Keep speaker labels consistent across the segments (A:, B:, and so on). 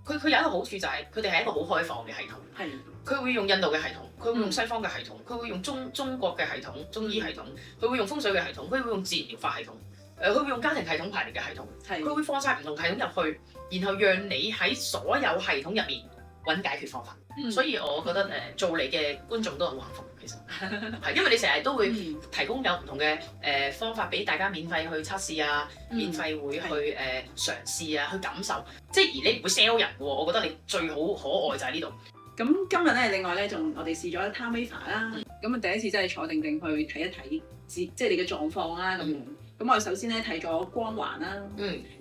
A: 佢有一個好處就係佢哋係一個好開放嘅系統。
B: 係。
A: 佢會用印度嘅系統，佢會用西方嘅系統，佢會用中國嘅系統、中醫系統，佢會用風水嘅系統，佢會用自然療法系統，佢會用家庭系統排列嘅系統，佢會放晒唔同系統入去，然後讓你喺所有系統入面揾解決方法。所以我覺得做你嘅觀眾都好幸福，其實係因為你成日都會提供有唔同嘅方法俾大家免費去測試啊，免費會去嘗試啊，去感受，即係而你唔會 sell 人喎。我覺得你最好可愛就喺呢度。
B: 咁今日咧，另外咧，仲我哋試咗 Time Waver 啦。咁啊，第一次真係坐定定去睇一睇，即係你嘅狀況啦咁樣。咁我哋首先咧睇咗光環啦，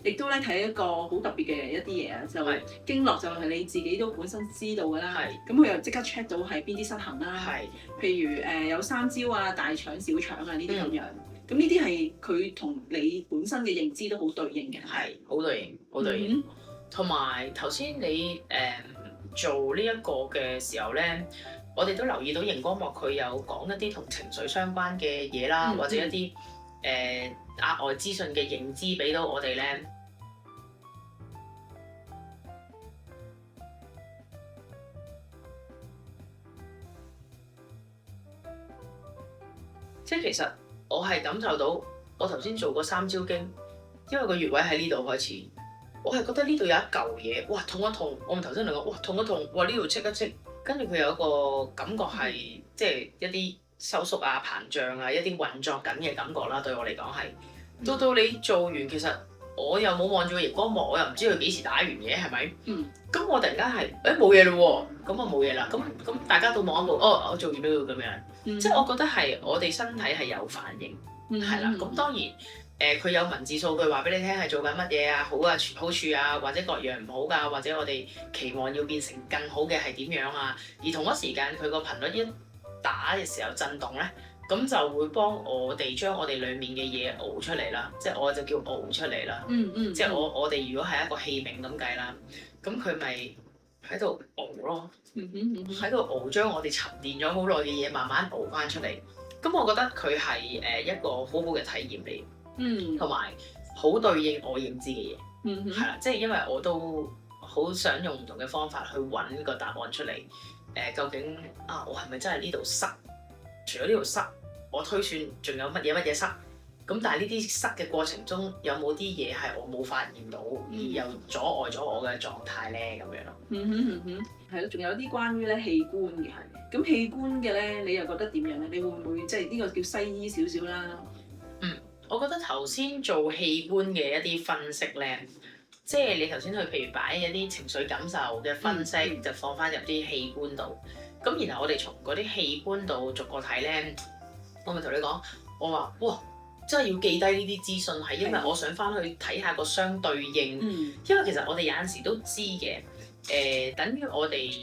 B: 亦都咧睇一個好特別嘅一啲嘢啊，就經絡就係你自己都本身知道㗎啦。咁佢又即刻 check 到係邊啲失衡啦。譬如有三焦啊、大腸、小腸啊呢啲咁樣。咁呢啲係佢同你本身嘅認知都好對應嘅。
A: 係，好對應，好對應。同埋頭先你做呢一個嘅時候咧，我哋都留意到熒光幕佢有講一啲同情緒相關嘅嘢啦，或者一啲額外資訊嘅認知俾到我哋咧。即係其實我係感受到，我頭先做過三焦經，因為個穴位喺呢度開始。我係覺得呢度有一嚿嘢，哇痛一痛！我咪頭先嚟講，哇痛一痛，哇呢度戚一戚，跟住佢有一個感覺係即係一啲收縮啊、膨脹啊、一啲運作緊嘅感覺啦。對我嚟講係，到你做完，其實我又冇望住個熒光幕，我又唔知佢幾時打完嘢，係咪？咁我突然間係，冇嘢咯喎，咁啊冇嘢啦。咁大家都望一望，哦，我做完都要咁樣，即係我覺得係我哋身體係有反應，係啦。咁當然。佢有文字數據話俾你聽係做緊乜嘢啊，好處啊，或者各樣唔好㗎，或者我哋期望要變成更好嘅係點樣啊？而同一時間佢個頻率一打嘅時候震動咧，咁就會幫我哋將我哋裡面嘅嘢熬出嚟啦，即係我就叫熬出嚟啦。即係我哋如果係一個器皿咁計啦，咁佢咪喺度熬咯，喺度熬將我哋沉澱咗好耐嘅嘢慢慢熬翻出嚟。咁我覺得佢係一個好好嘅體驗嚟。同埋好對應我認知嘅嘢，係啦，即係因為我都好想用唔同嘅方法去揾個答案出嚟。究竟我係咪真係呢度塞？除咗呢度塞，我推算仲有乜嘢塞？咁但係呢啲塞嘅過程中，有冇啲嘢係我冇發現到，而又阻礙咗我嘅狀態咧？咁樣咯。
B: 係咯，仲有啲關於咧器官嘅。咁器官嘅咧，你又覺得點樣咧？你會唔會即係呢個叫西醫少少啦？
A: 我覺得頭先做器官嘅一啲分析咧，即係你頭先去譬如擺一啲情緒感受嘅分析，就放翻入啲器官度。咁然後我哋從嗰啲器官度逐個睇咧，我咪同你講，我話哇，真係要記低呢啲資訊，係因為我想翻去睇下個相對應。因為其實我哋有陣時都知嘅，等於我哋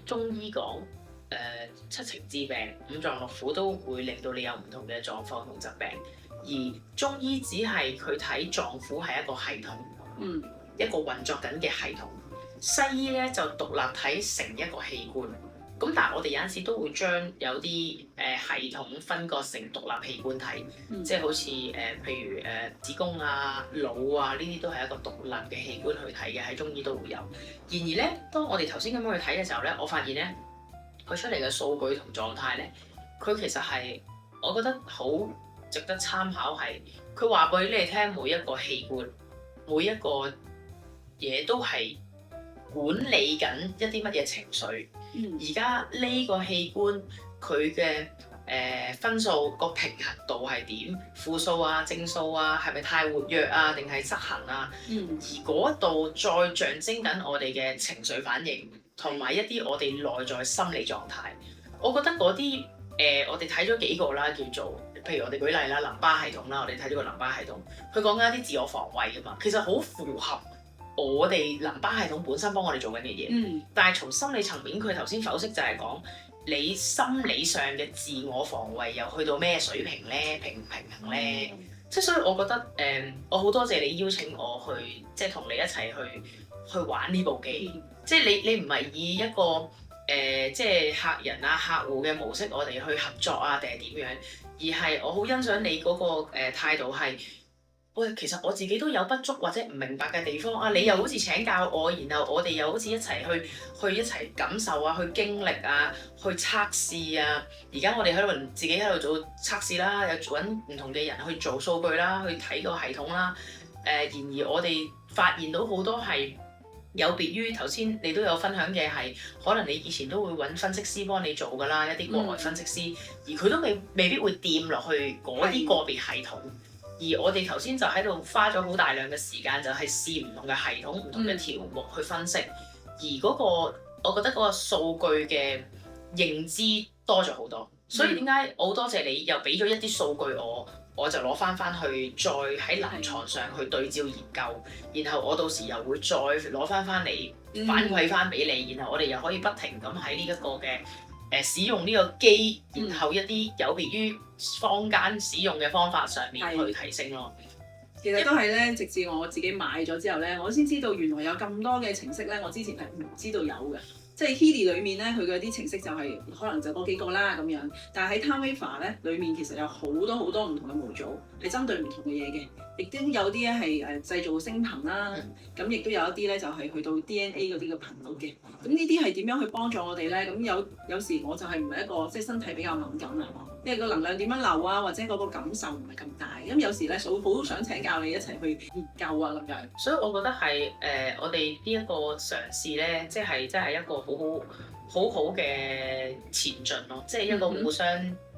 A: 中醫講七情志病、五臟六腑都會令到你有唔同嘅狀況同疾病。而中醫只係佢睇臟腑係一個系統，一個運作緊嘅系統。西醫咧就獨立睇成一個器官。咁但係我哋有陣時都會將有啲系統分割成獨立器官睇，即係好似譬如子宮啊、腦啊呢啲都係一個獨立嘅器官去睇嘅，喺中醫都會有。然而咧，當我哋頭先咁樣去睇嘅時候咧，我發現咧佢出嚟嘅數據同狀態咧，佢其實係我覺得好值得參考，係佢話俾你聽，每一個器官、每一個嘢都係管理緊一啲乜嘢情緒。而家呢個器官佢嘅分數個平衡度係點？負數啊、正數啊，係咪太活躍啊，定係失衡啊？而嗰度再象徵緊我哋嘅情緒反應，同埋一啲我哋內在心理狀態。我覺得嗰啲我哋睇咗幾個啦，叫做譬如我哋舉例啦，淋巴系統啦，我哋睇咗個淋巴系統，佢講緊一啲自我防衛㗎嘛，其實好符合我哋淋巴系統本身幫我哋做緊嘅嘢。但係從心理層面，佢頭先剖析就係講你心理上嘅自我防衛又去到咩水平咧？平唔平衡咧？即係所以我覺得我好多謝你邀請我去，即係同你一齊去玩呢部機。即係你唔係以一個即係客人啊、客戶嘅模式，我哋去合作啊，定係點樣？而係我好欣賞你嗰個態度係，喂，其實我自己都有不足或者唔明白嘅地方啊，你又好似請教我，然後我哋又好似一齊去一齊感受啊，去經歷啊，去測試啊。而家我哋喺度自己喺度做測試啦，又揾唔同嘅人去做數據啦，去睇個系統啦。然而我哋發現到好多係有別於頭先你都有分享嘅係，可能你以前都會揾分析師幫你做㗎啦，一啲國外分析師，而佢都未必會掂落去嗰啲個別系統。而我哋頭先就喺度花咗好大量嘅時間，就係試唔同嘅系統、唔同嘅條目去分析。而嗰個我覺得嗰個數據嘅認知多咗好多，所以點解好多謝你又俾咗一啲數據我就攞翻去再喺臨床上去對照研究，然後我到時又會再攞翻嚟反饋翻俾你，然後我哋又可以不停咁喺呢一個嘅使用呢個機，然後一啲有別於坊間使用嘅方法上面去提升咯。
B: 其實都係咧，直至我自己買咗之後咧，我先知道原來有咁多嘅程式咧，我之前係唔知道有嘅。即係 Healy 裏面咧，佢嘅啲程式就係可能就嗰幾個啦咁樣。但係喺 TimeWaver 咧，裏面其實有好多唔同嘅模組，係針對唔同嘅嘢嘅。亦都有啲咧係製造星頻啦，咁亦都有一啲咧就係去到 DNA 嗰啲嘅頻率嘅。咁呢啲係點樣去幫助我哋咧？咁有時我就係唔係一個即係身體比較敏感啦，因為個能量點樣流啊，或者嗰個感受唔係咁大。咁有時咧，好想請教你一齊去研究啊咁樣。
A: 所以我覺得係我哋呢一個嘗試咧，即係真係一個好好嘅前進咯，即係一個互相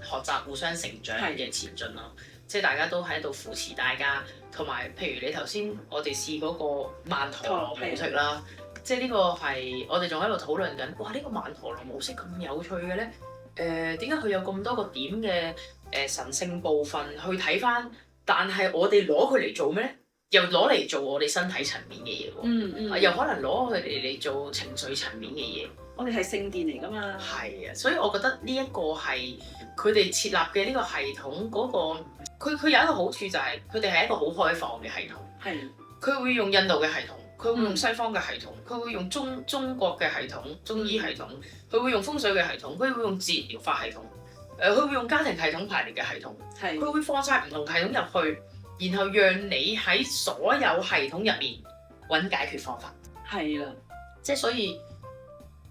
A: 學習、互相成長嘅前進咯。即係大家都喺度扶持大家，同埋譬如你頭先我哋試嗰個曼陀羅模式啦，即係呢個係我哋仲喺度討論緊。哇！呢個曼陀羅模式咁有趣嘅咧，點解佢有咁多個點嘅神聖部分去睇翻？但係我哋攞佢嚟做咩咧？又攞嚟做我哋身體層面嘅嘢喎，又可能攞佢哋嚟做情緒層面嘅嘢。
B: 我哋係聖殿嚟㗎嘛。
A: 係啊，所以我覺得呢一個係佢哋設立嘅呢個系統嗰個。佢有一個好處就係佢哋係一個好開放嘅系統，
B: 係
A: 佢會用印度嘅系統，佢會用西方嘅系統，佢會用中國嘅系統、中醫系統，佢會用風水嘅系統，佢會用自然療法系統，佢會用家庭系統排列嘅系統，佢會放晒唔同系統入去，然後讓你喺所有系統入面揾解決方法。係啦，即係所以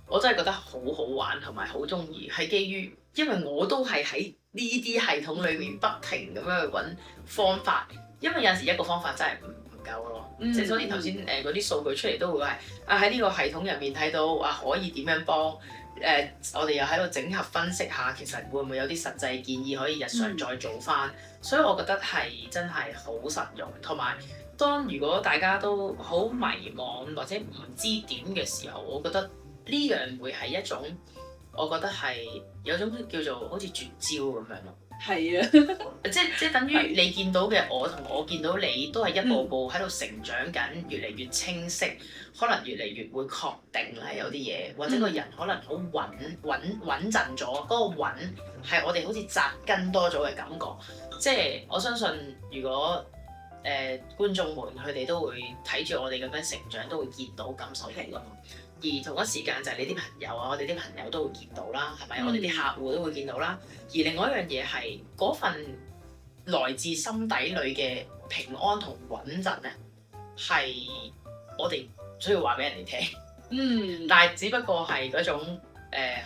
A: 我真係覺得好好玩同埋好中意，係基於因為我都係喺呢啲系統裏面不停咁樣去揾方法，因為有陣時一個方法真係唔夠咯。即係好似頭先嗰啲數據出嚟都會係喺呢個系統入面睇到可以點樣幫我哋又喺度整合分析下，其實會唔會有啲實際建議可以日常再做翻。所以我覺得係真係好實用，同埋當如果大家都好迷惘或者唔知點嘅時候，我覺得呢樣會係一種。我覺得係有種叫做好似絕招咁樣咯。係啊，即等於你見到嘅我同我見到你都係一步步喺度成長緊，越嚟越清晰，可能越嚟越會確定啦有啲嘢，或者個人可能好穩陣咗。嗰個穩係我哋好似扎根多咗嘅感覺。即係我相信，如果觀眾們佢哋都會睇住我哋咁樣成長，都會見到感受到㗎。而同一時間就係你啲朋友啊，我哋啲朋友都會見到啦，係咪？我哋啲客戶都會見到啦。而另外一樣嘢係嗰份來自心底裏嘅平安同穩陣咧，係我哋需要話俾人哋聽。但係只不過係嗰種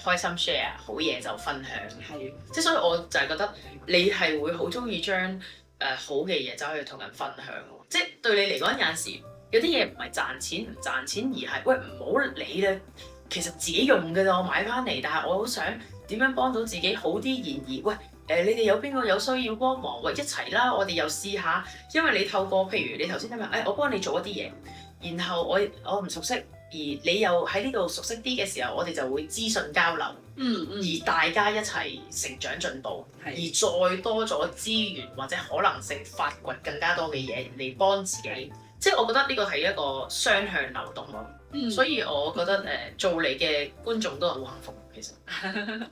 A: 開心 share 好嘢就分享。係。即係所以我就係覺得你係會好中意將好嘅嘢走去同人分享。即係對你嚟講有陣時。有啲嘢唔係賺錢唔賺錢，而係喂唔好理啦。其實自己用嘅我買翻嚟，但係我好想點樣幫到自己好啲。然而喂你哋有邊個有需要幫忙？喂一齊啦，我哋又試下。因為你透過譬如你頭先聽話，我幫你做一啲嘢，然後我唔熟悉，而你又喺呢度熟悉啲嘅時候，我哋就會資訊交流，而大家一齊成長進步，而再多咗資源或者可能性發掘更加多嘅嘢嚟幫自己。即係我覺得呢個係一個雙向流動咯，所以我覺得做你嘅觀眾都係好幸福，其實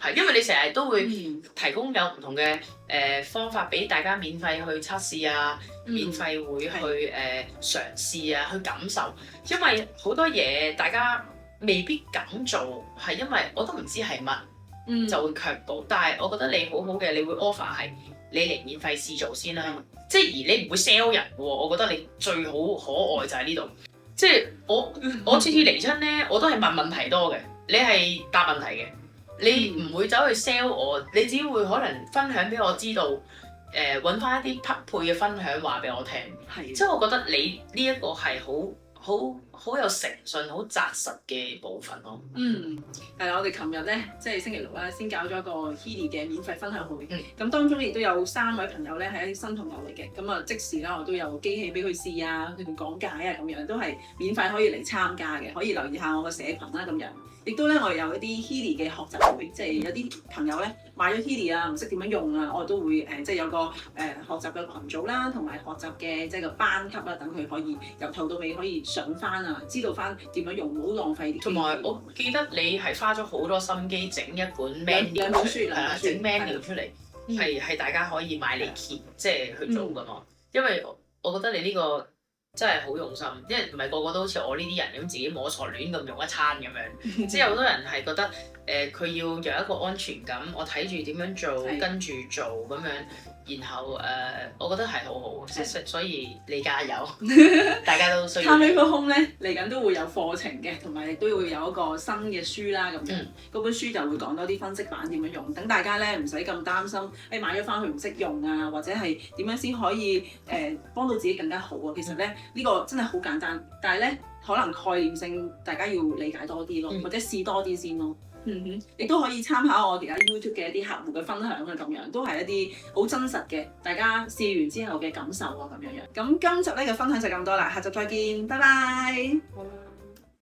A: 係因為你成日都會提供有唔同嘅方法俾大家免費去測試啊，免費會去嘗試啊，去感受，因為好多嘢大家未必敢做，係因為我都唔知係乜，就會卻步。但係我覺得你好好嘅，你會 offer 係你嚟免費試做先啦。即係而你唔會 sell 人嘅喎，我覺得你最好可愛就喺呢度。即係我次次嚟親咧，我都係問問題多嘅，你係答問題嘅，你唔會走去 sell 我，你只會可能分享俾我知道，揾翻一啲匹配嘅分享話俾我聽。係，即係我覺得你呢一個係好有誠信、好紮實嘅部分咯。
B: 係我哋琴日咧，即係星期六咧，先搞咗一個 Healy 嘅免費分享會。咁當中亦都有3位朋友咧係一啲新朋友嚟嘅，咁啊即時啦，我都有機器俾佢試啊，佢哋講解啊，咁樣都係免費可以嚟參加嘅，可以留意下我個社群啦咁樣。亦都咧，我有一啲 Healy 嘅學習會，即係有啲朋友咧買咗 Healy 啊，唔識點樣用啊，我都會即係有個學習嘅群組啦，同埋學習嘅即係個班級啦，等佢可以由頭到尾可以上翻啊，知道翻點樣用，唔好浪費啲。
A: 同埋我記得你係花咗好多心機整一本 manual 係啦，整 manual 出嚟，係大家可以買嚟揭，即係去做噶嘛。因為我覺得你呢個真係好用心，因為唔係個個都好似我呢啲人咁自己摸索亂咁用一餐咁樣，即係好多人係覺得佢要有一個安全感，我睇住點樣做，跟住做咁樣，然後我覺得係好好，所以你加油，大家都需要。
B: Time-Maker Home 咧嚟緊都會有課程嘅，同埋亦都會有一個新嘅書啦咁樣。嗰本書就會講多啲分析版點樣用，等大家咧唔使咁擔心，買咗翻去唔識用啊，或者係點樣先可以幫到自己更加好啊。其實咧呢個真係好簡單，但係咧可能概念性大家要理解多啲咯，或者試多啲先咯。亦都可以參考我哋而家 YouTube 嘅一啲客戶嘅分享啊，咁樣都係一啲好真實嘅，大家試完之後嘅感受啊，咁樣樣。咁今集呢嘅分享就咁多啦，下集再見，拜拜。